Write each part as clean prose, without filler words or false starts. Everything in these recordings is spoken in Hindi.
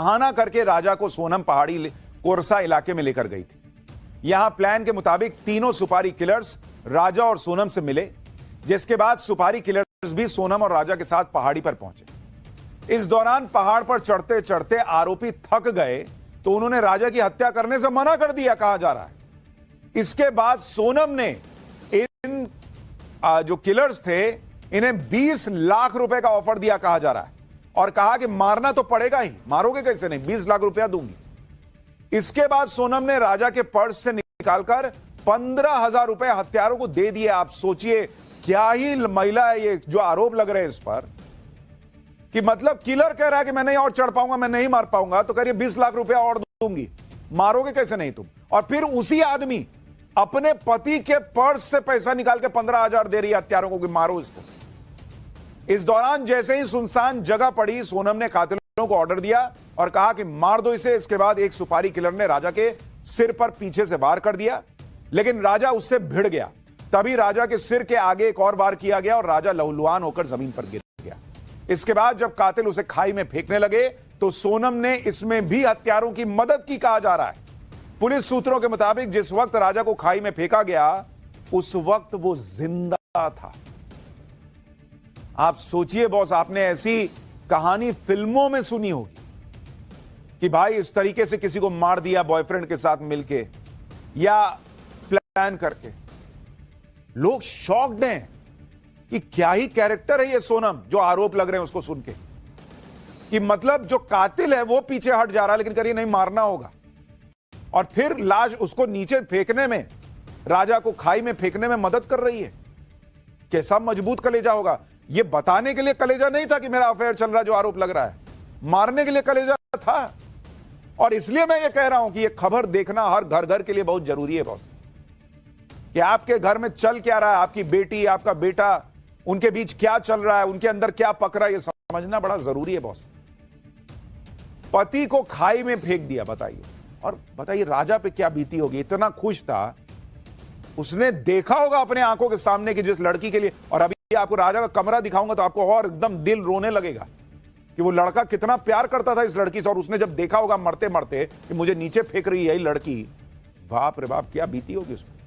बहाना करके राजा को सोनम पहाड़ी कोरसा इलाके में लेकर गई थी। यहां प्लान के मुताबिक तीनों सुपारी किलर्स राजा और सोनम से मिले, जिसके बाद सुपारी किलर्स भी सोनम और राजा के साथ पहाड़ी पर पहुंचे। इस दौरान पहाड़ पर चढ़ते चढ़ते आरोपी थक गए तो उन्होंने राजा की हत्या करने से मना कर दिया, कहा जा रहा है। इसके बाद सोनम ने इन जो किलर्स थे इन्हें 20 लाख रुपए का ऑफर दिया, कहा जा रहा है, और कहा कि मारना तो पड़ेगा ही, मारोगे कैसे नहीं, 20 लाख रुपया दूंगी। इसके बाद सोनम ने राजा के पर्स से निकालकर 15,000 रुपए हत्यारों को दे दिए। आप सोचिए क्या ही महिला है ये, जो आरोप लग रहे हैं इस पर कि मतलब किलर कह रहा है कि मैं नहीं और चढ़ पाऊंगा, मैं नहीं मार पाऊंगा, तो करिए 20 लाख रुपया और दूंगी, मारोगे कैसे नहीं तुम। और फिर उसी आदमी अपने पति के पर्स से पैसा निकाल के 15,000 दे रही है हत्यारों को कि मारो इसको। इस दौरान जैसे ही सुनसान जगह पड़ी, सोनम ने कातिलों को ऑर्डर दिया और कहा कि मार दो इसे। इसके बाद एक सुपारी किलर ने राजा के सिर पर पीछे से वार कर दिया, लेकिन राजा उससे भिड़ गया। तभी राजा के सिर के आगे एक और वार किया गया और राजा लहूलुहान होकर जमीन पर गिर गया। इसके बाद जब कातिल उसे खाई में फेंकने लगे तो सोनम ने इसमें भी हत्यारों की मदद की, कहा जा रहा है। पुलिस सूत्रों के मुताबिक जिस वक्त राजा को खाई में फेंका गया उस वक्त वो जिंदा था। आप सोचिए बॉस, आपने ऐसी कहानी फिल्मों में सुनी होगी कि भाई इस तरीके से किसी को मार दिया बॉयफ्रेंड के साथ मिलके या प्लान करके। लोग शॉक्ड हैं कि क्या ही कैरेक्टर है ये सोनम, जो आरोप लग रहे हैं उसको सुन के, कि मतलब जो कातिल है वो पीछे हट जा रहा है लेकिन करिए नहीं मारना होगा। और फिर लाश उसको नीचे फेंकने में, राजा को खाई में फेंकने में मदद कर रही है। कैसा मजबूत कलेजा होगा। ये बताने के लिए कलेजा नहीं था कि मेरा अफेयर चल रहा है जो आरोप लग रहा है, मारने के लिए कलेजा था। और इसलिए मैं ये कह रहा हूं कि ये खबर देखना हर घर घर के लिए बहुत जरूरी है बॉस, कि आपके घर में चल क्या रहा है, आपकी बेटी आपका बेटा, उनके बीच क्या चल रहा है, उनके अंदर क्या पक रहा है, ये समझना बड़ा जरूरी है बॉस। पति को खाई में फेंक दिया, बताइए। और बताइए राजा पे क्या बीती होगी, इतना खुश था, उसने देखा होगा अपने आंखों के सामने कि जिस लड़की के लिए, और अभी आपको राजा का कमरा दिखाऊंगा तो आपको और एकदम दिल रोने लगेगा कि वो लड़का कितना प्यार करता था इस लड़की से, और उसने जब देखा होगा मरते मरते कि मुझे नीचे फेंक रही है लड़की, बाप रे बाप क्या बीती होगी उसमें।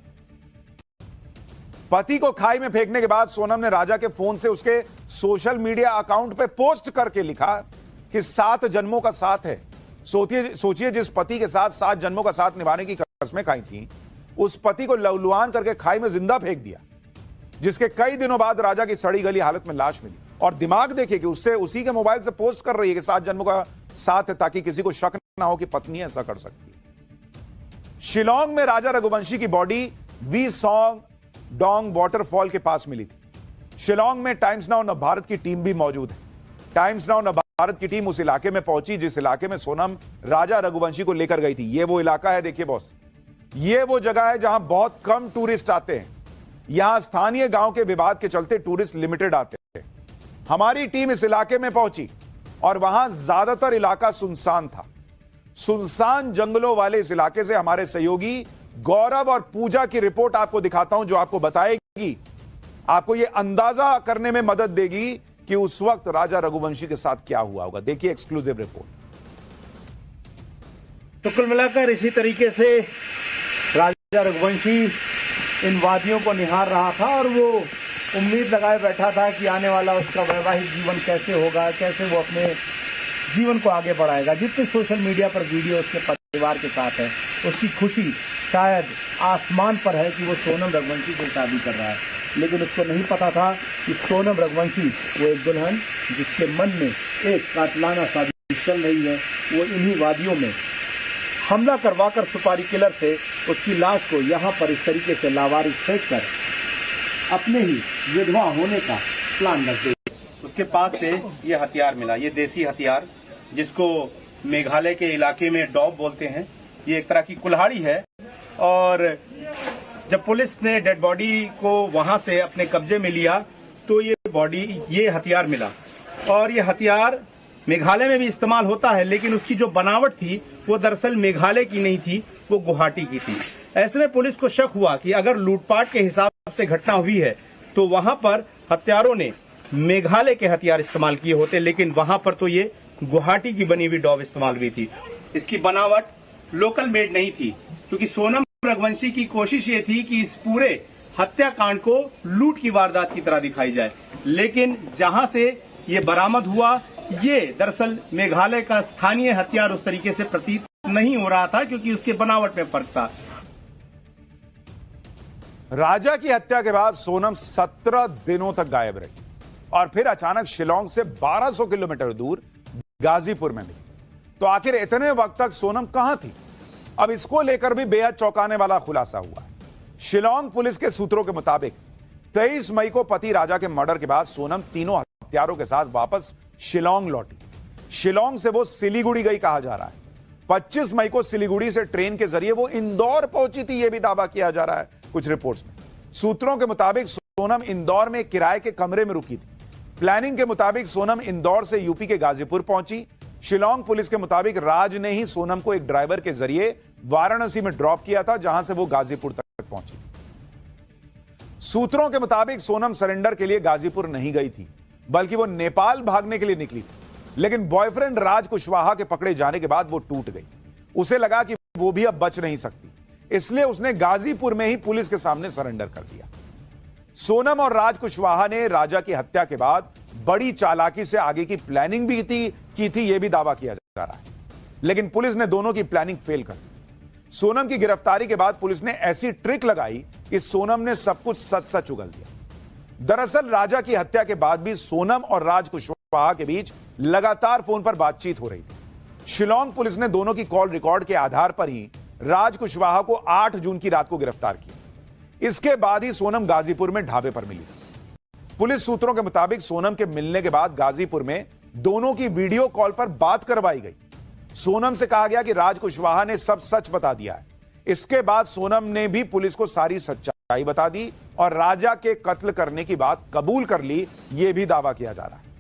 पति को खाई में फेंकने के बाद सोनम ने राजा के फोन से उसके सोशल मीडिया अकाउंट पे पोस्ट करके लिखा कि 7 जन्मों का साथ है। सोचिए जिस पति के साथ 7 जन्मों का साथ निभाने की कसमें खाई थी, उस पति को लहूलुहान करके खाई में जिंदा फेंक दिया, जिसके कई दिनों बाद राजा की सड़ी गली हालत में लाश मिली। और दिमाग देखिए कि उससे उसी के मोबाइल से पोस्ट कर रही है कि 7 जन्मों का साथ है, ताकि किसी को शक ना हो कि पत्नी ऐसा कर सकती है। शिलोंग में राजा रघुवंशी की बॉडी वी सॉन्ग डोंग वाटरफॉल के पास मिली थी। शिलोंग में टाइम्स नाउ नवभारत की टीम भी मौजूद है। टाइम्स नाउ नवभारत की टीम उस इलाके में पहुंची जिस इलाके में सोनम राजा रघुवंशी को लेकर गई थी। ये वो इलाका है, देखिए बॉस, ये वो जगह है जहां बहुत कम टूरिस्ट आते हैं। यहां स्थानीय गांव के विवाद के चलते टूरिस्ट लिमिटेड आते हैं। हमारी टीम इस इलाके में पहुंची और वहां ज्यादातर इलाका सुनसान था। सुनसान जंगलों वाले इस इलाके से हमारे सहयोगी गौरव और पूजा की रिपोर्ट आपको दिखाता हूं, जो आपको बताएगी, आपको यह अंदाजा करने में मदद देगी कि उस वक्त राजा रघुवंशी के साथ क्या हुआ होगा। देखिए एक्सक्लूसिव रिपोर्ट। तो कुल मिलाकर इसी तरीके से राजा रघुवंशी इन वादियों को निहार रहा था और वो उम्मीद लगाए बैठा था कि आने वाला उसका वैवाहिक जीवन कैसे होगा, कैसे वो अपने जीवन को आगे बढ़ाएगा। जितने सोशल मीडिया पर वीडियो उसके परिवार के साथ है, उसकी खुशी शायद आसमान पर है कि वो सोनम रघुवंशी से शादी कर रहा है। लेकिन उसको नहीं पता था कि सोनम रघुवंशी वो एक दुल्हन जिसके मन में एक कातिलाना साजिश चल रही है, वो इन्हीं वादियों में हमला करवाकर सुपारी किलर से उसकी लाश को यहाँ पर इस तरीके से लावारिस फेंक कर अपने ही विधवा होने का प्लान रख गई। उसके पास से ये हथियार मिला, ये देसी हथियार जिसको मेघालय के इलाके में डॉब बोलते हैं। ये एक तरह की कुल्हाड़ी है। और जब पुलिस ने डेड बॉडी को वहां से अपने कब्जे में लिया तो ये हथियार मिला। और ये हथियार मेघालय में भी इस्तेमाल होता है, लेकिन उसकी जो बनावट थी वो दरअसल मेघालय की नहीं थी, वो गुवाहाटी की थी। ऐसे में पुलिस को शक हुआ कि अगर लूटपाट के हिसाब से घटना हुई है तो वहां पर हत्यारों ने मेघालय के हथियार इस्तेमाल किए होते, लेकिन वहां पर तो ये गुवाहाटी की बनी हुई डॉब इस्तेमाल हुई थी। इसकी बनावट लोकल मेड नहीं थी, क्योंकि सोनम रघुवंशी की कोशिश ये थी कि इस पूरे हत्याकांड को लूट की वारदात की तरह दिखाई जाए। लेकिन जहां से ये बरामद हुआ, ये दरअसल मेघालय का स्थानीय हथियार उस तरीके से प्रतीत नहीं हो रहा था, क्योंकि उसके बनावट में फर्क था। राजा की हत्या के बाद सोनम 17 दिनों तक गायब रही और फिर अचानक शिलांग से 1200 किलोमीटर दूर गाजीपुर में मिली। तो आखिर इतने वक्त तक सोनम कहां थी? अब इसको लेकर भी बेहद चौंकाने वाला खुलासा हुआ है। शिलांग पुलिस के सूत्रों के मुताबिक 23 मई को पति राजा के मर्डर के बाद सोनम तीनों हत्यारों के साथ वापस शिलांग लौटी। शिलांग से वो सिलीगुड़ी गई कहा जा रहा है। 25 मई को सिलीगुड़ी से ट्रेन के जरिए वो इंदौर पहुंची थी, यह भी दावा किया जा रहा है कुछ रिपोर्ट्स में। सूत्रों के मुताबिक सोनम इंदौर में किराए के कमरे में रुकी थी। प्लानिंग के मुताबिक सोनम इंदौर से यूपी के गाजीपुर पहुंची। शिलांग पुलिस के मुताबिक राज ने ही सोनम को एक ड्राइवर के जरिए वाराणसी में ड्रॉप किया था, जहां से वो गाजीपुर तक पहुंची। सूत्रों के मुताबिक सोनम सरेंडर के लिए गाजीपुर नहीं गई थी, बल्कि वो नेपाल भागने के लिए निकली थी। लेकिन बॉयफ्रेंड राज कुशवाहा के पकड़े जाने के बाद वो टूट गई। उसे लगा कि वो भी अब बच नहीं सकती, इसलिए उसने गाजीपुर में ही पुलिस के सामने सरेंडर कर दिया। सोनम और राज कुशवाहा ने राजा की हत्या के बाद बड़ी चालाकी से आगे की प्लानिंग भी की थी, यह भी दावा किया जा रहा है। लेकिन पुलिस ने दोनों की प्लानिंग फेल कर दी। सोनम की गिरफ्तारी के बाद पुलिस ने ऐसी ट्रिक लगाई कि सोनम ने सब कुछ सच सच उगल दिया। दरअसल राजा की हत्या के बाद भी सोनम और राज कुशवाहा के बीच लगातार फोन पर बातचीत हो रही थी। शिलांग पुलिस ने दोनों की कॉल रिकॉर्ड के आधार पर ही राज कुशवाहा को 8 जून की रात को गिरफ्तार किया। इसके बाद ही सोनम गाजीपुर में ढाबे पर मिली। पुलिस सूत्रों के मुताबिक सोनम के मिलने के बाद गाजीपुर में दोनों की वीडियो कॉल पर बात करवाई गई। सोनम से कहा गया कि राज कुशवाहा ने सब सच बता दिया है। इसके बाद सोनम ने भी पुलिस को सारी सच्चाई बता दी और राजा के कत्ल करने की बात कबूल कर ली, यह भी दावा किया जा रहा है।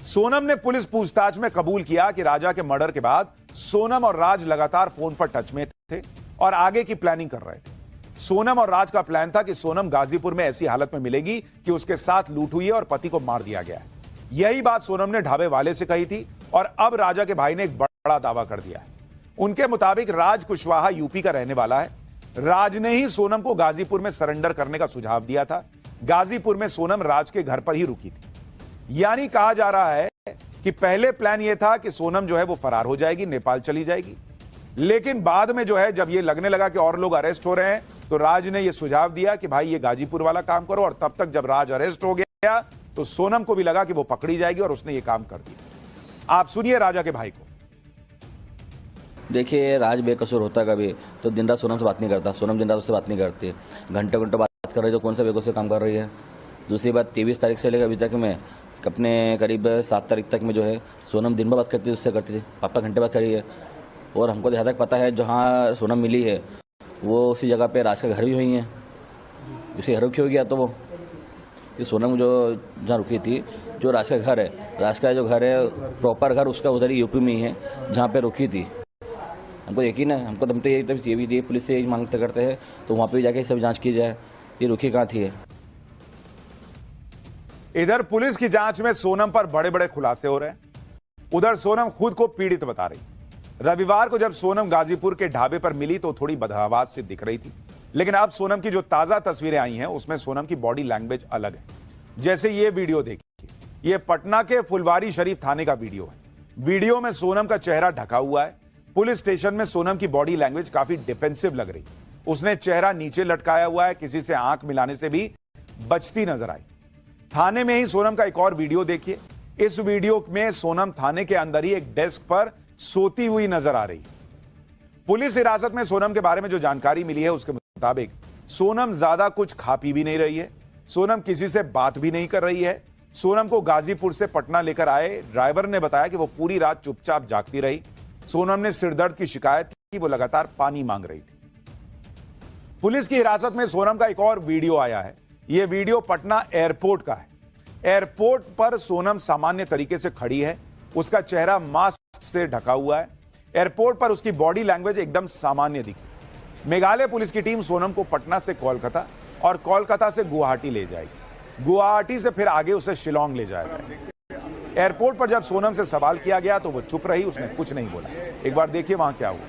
सोनम ने पुलिस पूछताछ में कबूल किया कि राजा के मर्डर के बाद सोनम और राज लगातार फोन पर टच में थे और आगे की प्लानिंग कर रहे थे। सोनम और राज का प्लान था कि सोनम गाजीपुर में ऐसी हालत में मिलेगी कि उसके साथ लूट हुई है और पति को मार दिया गया है। यही बात सोनम ने ढाबे वाले से कही थी और अब राजा के भाई ने एक बड़ा दावा कर दिया है। उनके मुताबिक राज कुशवाहा यूपी का रहने वाला है। राज ने ही सोनम को गाजीपुर में सरेंडर करने का सुझाव दिया था। गाजीपुर में सोनम राज के घर पर ही रुकी थी। यानी कहा जा रहा है कि पहले प्लान यह था कि सोनम जो है वो फरार हो जाएगी, नेपाल चली जाएगी। लेकिन बाद में जो है जब ये लगने लगा कि और लोग अरेस्ट हो रहे हैं, तो राज ने ये सुझाव दिया कि भाई ये गाजीपुर वाला काम करो। और तब तक जब राज अरेस्ट हो गया तो सोनम को भी लगा कि वो पकड़ी जाएगी और उसने ये काम कर दिया। आप सुनिए राजा के भाई को। देखिए, राज बेकसूर होता कभी तो दिन रात सोनम से बात नहीं करता। सोनम दिन रात उससे बात नहीं करती, घंटों घंटों बात कर रही है, तो कौन सा बेकसूर काम कर रही है। दूसरी बात, 23 तारीख से लेकर अभी तक में अपने करीब 7 तारीख तक में जो है सोनम दिन भर बात करती थी, उससे करती थी, पापा घंटे बात करी है। और हमको जहाँ तक पता है जहाँ सोनम मिली है वो उसी जगह पे राज का घर भी हुई है। उसी घर रुकी हो गया तो वो कि सोनम जो जहाँ रुकी थी, जो राज का घर है, राज का जो घर है प्रॉपर घर उसका उधर ही यूपी में ही है जहाँ पे रुकी थी। हमको यकीन है, हमको दमते ये भी पुलिस से यही मांगते करते हैं तो वहाँ पे जाके सब जाँच की जाए ये रुकी कहाँ थी। इधर पुलिस की जांच में सोनम पर बड़े बड़े खुलासे हो रहे हैं। उधर सोनम खुद को पीड़ित बता रही। रविवार को जब सोनम गाजीपुर के ढाबे पर मिली तो थोड़ी बदहवास से दिख रही थी, लेकिन अब सोनम की जो ताजा तस्वीरें आई हैं उसमें सोनम की बॉडी लैंग्वेज अलग है। जैसे ये वीडियो देखिए, ये पटना के फुलवारी शरीफ थाने का वीडियो है। वीडियो में सोनम का चेहरा ढका हुआ है। पुलिस स्टेशन में सोनम की बॉडी लैंग्वेज काफी डिफेंसिव लग रही। उसने चेहरा नीचे लटकाया हुआ है, किसी से आंख मिलाने से भी बचती नजर आई। थाने में ही सोनम का एक और वीडियो देखिए। इस वीडियो में सोनम थाने के अंदर ही एक डेस्क पर सोती हुई नजर आ रही है। पुलिस हिरासत में सोनम के बारे में जो जानकारी मिली है उसके मुताबिक सोनम ज्यादा कुछ खा पी भी नहीं रही है। सोनम किसी से बात भी नहीं कर रही है। सोनम को गाजीपुर से पटना लेकर आए ड्राइवर ने बताया कि वो पूरी रात चुपचाप जागती रही। सोनम ने सिरदर्द की शिकायत की, वो लगातार पानी मांग रही थी। पुलिस की हिरासत में सोनम का एक और वीडियो आया है। यह वीडियो पटना एयरपोर्ट का है। एयरपोर्ट पर सोनम सामान्य तरीके से खड़ी है, उसका चेहरा मास्क से ढका हुआ है। एयरपोर्ट पर उसकी बॉडी लैंग्वेज एकदम सामान्य दिखी। मेघालय पुलिस की टीम सोनम को पटना से कोलकाता और कोलकाता से गुवाहाटी ले जाएगी। गुवाहाटी से फिर आगे उसे शिलांग ले जाएगा। एयरपोर्ट पर जब सोनम से सवाल किया गया तो वो चुप रही, उसने कुछ नहीं बोला। एक बार देखिए वहां क्या हुआ।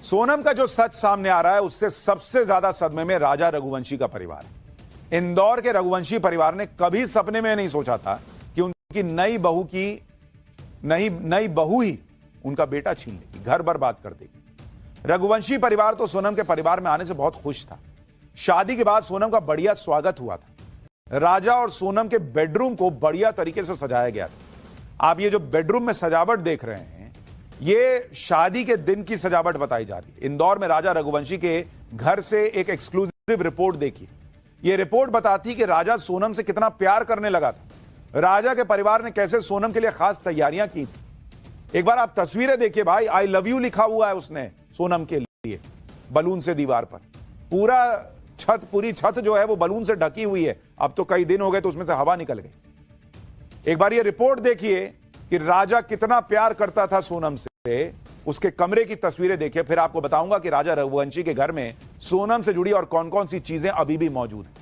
सोनम का जो सच सामने आ रहा है उससे सबसे ज्यादा सदमे में राजा रघुवंशी का परिवार है। इंदौर के रघुवंशी परिवार ने कभी सपने में नहीं सोचा था कि उनकी नई बहू ही उनका बेटा छीन लेगी, घर बर्बाद कर देगी। रघुवंशी परिवार तो सोनम के परिवार में आने से बहुत खुश था। शादी के बाद सोनम का बढ़िया स्वागत हुआ था। राजा और सोनम के बेडरूम को बढ़िया तरीके से सजाया गया था। आप ये जो बेडरूम में सजावट देख रहे हैं, ये शादी के दिन की सजावट बताई जा रही है। इंदौर में राजा रघुवंशी के घर से एक एक्सक्लूसिव रिपोर्ट देखिए। ये रिपोर्ट बताती कि राजा सोनम से कितना प्यार करने लगा था। राजा के परिवार ने कैसे सोनम के लिए खास तैयारियां की थी। एक बार आप तस्वीरें देखिए भाई, आई लव यू लिखा हुआ है उसने सोनम के लिए बलून से दीवार पर। पूरी छत जो है वो बलून से ढकी हुई है। अब तो कई दिन हो गए तो उसमें से हवा निकल गई। एक बार ये रिपोर्ट देखिए कि राजा कितना प्यार करता था सोनम से। उसके कमरे की तस्वीरें देखिए, फिर आपको बताऊंगा कि राजा रघुवंशी के घर में सोनम से जुड़ी और कौन कौन सी चीजें अभी भी मौजूद हैं।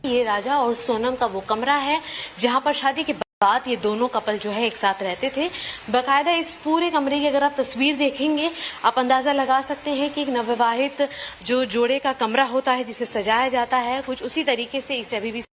ये राजा और सोनम का वो कमरा है जहां पर शादी के बाद ये दोनों कपल जो है एक साथ रहते थे। बाकायदा इस पूरे कमरे की अगर आप तस्वीर देखेंगे, आप अंदाजा लगा सकते हैं कि एक नवविवाहित जो जोड़े का कमरा होता है जिसे सजाया जाता है, कुछ उसी तरीके से इसे अभी भी